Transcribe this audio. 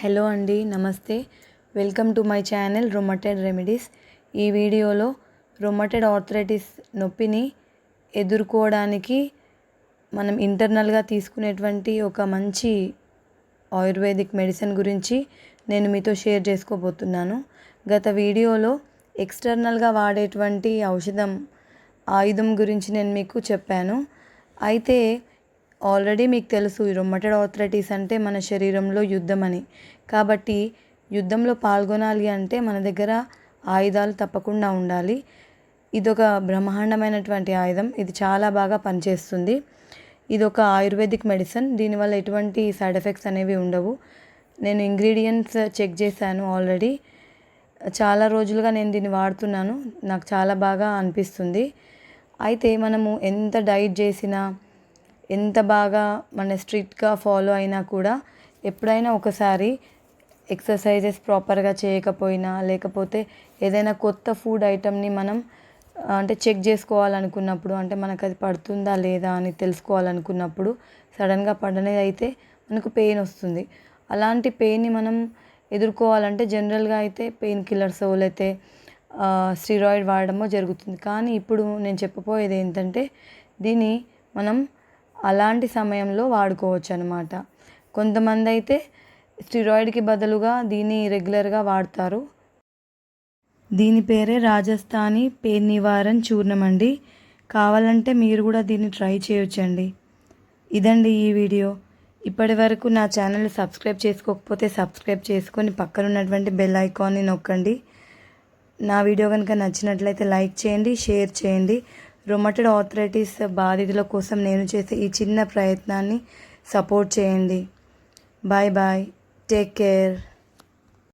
Hello అండి, నమస్తే. Welcome to my channel rheumatoid remedies. ఈ వీడియోలో రొమటెడ్ ఆర్థరైటిస్ నొప్పిని ఎదుర్కోవడానికి మనం ఇంటర్నల్గా తీసుకునేటువంటి ఒక మంచి ఆయుర్వేదిక్ మెడిసిన్ గురించి నేను మీతో షేర్ చేసుకోబోతున్నాను. గత వీడియోలో ఎక్స్టర్నల్గా వాడేటువంటి ఆయుధం గురించి నేను మీకు చెప్పాను. అయితే ఆల్రెడీ మీకు తెలుసు, ఈ రొమటెడ్ ఆర్థరైటిస్ అంటే మన శరీరంలో యుద్ధం అని. కాబట్టి యుద్ధంలో పాల్గొనాలి అంటే మన దగ్గర ఆయుధాలు తప్పకుండా ఉండాలి. ఇదొక బ్రహ్మాండమైనటువంటి ఆయుధం. ఇది చాలా బాగా పనిచేస్తుంది. ఇది ఒక ఆయుర్వేదిక్ మెడిసిన్. దీనివల్ల ఎటువంటి సైడ్ ఎఫెక్ట్స్ అనేవి ఉండవు. నేను ఇంగ్రీడియంట్స్ చెక్ చేశాను ఆల్రెడీ. చాలా రోజులుగా నేను దీన్ని వాడుతున్నాను. నాకు చాలా బాగా అనిపిస్తుంది. అయితే మనము ఎంత డైట్ చేసినా, ఎంత బాగా మన స్ట్రిక్ట్గా ఫాలో అయినా కూడా ఎప్పుడైనా ఒకసారి ఎక్సర్సైజెస్ ప్రాపర్గా చేయకపోయినా, లేకపోతే ఏదైనా కొత్త ఫుడ్ ఐటమ్ని మనం చెక్ చేసుకోవాలనుకున్నప్పుడు, మనకు అది పడుతుందా లేదా అని తెలుసుకోవాలనుకున్నప్పుడు సడన్గా పడనేది అయితే మనకు పెయిన్ వస్తుంది. అలాంటి పెయిన్ని మనం ఎదుర్కోవాలంటే జనరల్గా అయితే పెయిన్ కిల్లర్స్ లేకపోతే స్టిరాయిడ్ వాడడమో జరుగుతుంది. కానీ ఇప్పుడు నేను చెప్పబోయేది ఏంటంటే, దీన్ని మనం అలాంటి సమయంలో వాడుకోవచ్చు అన్నమాట. కొంతమంది అయితే స్టిరాయిడ్కి బదులుగా దీన్ని రెగ్యులర్గా వాడతారు. దీని పేరే రాజస్థానీ పెయిన్ నివారణ చూర్ణం అండి. కావాలంటే మీరు కూడా దీన్ని ట్రై చేయొచ్చండి. ఇదండి ఈ వీడియో. ఇప్పటి వరకు నా ఛానల్ సబ్స్క్రైబ్ చేసుకోకపోతే సబ్స్క్రైబ్ చేసుకొని పక్కన ఉన్నటువంటి బెల్ ఐకాన్ని నొక్కండి. నా వీడియో కనుక నచ్చినట్లయితే లైక్ చేయండి, షేర్ చేయండి. రొమటెడ్ ఆర్థరైటిస్ బాధితుల కోసం నేను చేసే ఈ చిన్న ప్రయత్నాన్ని సపోర్ట్ చేయండి. Bye bye. Take care.